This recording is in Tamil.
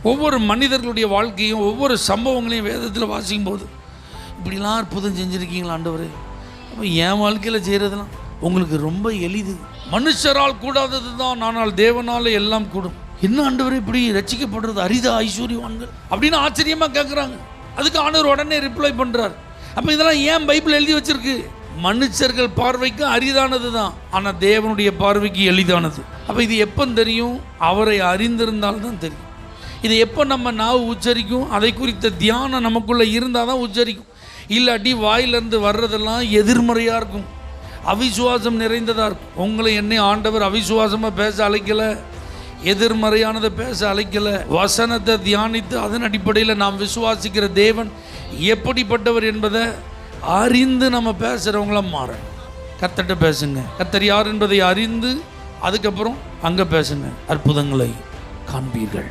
ஒவ்வொரு மனிதர்களுடைய வாழ்க்கையும் ஒவ்வொரு சம்பவங்களையும் வேதத்தில் வாசிக்கும் போது இப்படிலாம் அற்புதம் செஞ்சுருக்கீங்களா ஆண்டவரே, அப்போ என் வாழ்க்கையில் செய்கிறதுலாம் உங்களுக்கு ரொம்ப எளிது. மனுஷரால் கூடாதது தான், ஆனால் தேவனால் எல்லாம் கூடும். என்ன ஆண்டவரே இப்படி ரட்சிக்கப்படுறது அரிதா ஐஸ்வர்யவான்கள் அப்படின்னு ஆச்சரியமாக கேட்குறாங்க. அதுக்கு ஆண்டவர் உடனே ரிப்ளை பண்ணுறார். அப்போ இதெல்லாம் ஏன் பைபிள் எழுதி வச்சிருக்கு? மனுஷர்கள் பார்வைக்கு அரிதானது தான், ஆனால் தேவனுடைய பார்வைக்கு எளிதானது. அப்போ இது எப்போ தெரியும்? அவரை அறிந்திருந்தால்தான் தெரியும். இது எப்போ நம்ம நாவு உச்சரிக்கும்? அதை குறித்த தியானம் நமக்குள்ளே இருந்தால் தான் உச்சரிக்கும். இல்லாட்டி வாயிலிருந்து வர்றதெல்லாம் எதிர்மறையாக இருக்கும், அவிசுவாசம் நிறைந்ததாக இருக்கும். உங்களை என்னை ஆண்டவர் அவிசுவாசமாக பேச அழைக்கலை, எதிர்மறையானதை பேச அழைக்கலை. வசனத்தை தியானித்து அதன் அடிப்படையில் நாம் விசுவாசிக்கிற தேவன் எப்படிப்பட்டவர் என்பதை அறிந்து நம்ம பேசுகிறவங்கள மாறணும். கர்த்தர்ட்ட பேசுங்க. கர்த்தர் யார் என்பதை அறிந்து அதுக்கப்புறம் அங்கே பேசுங்க. அற்புதங்களை காண்பீர்கள்.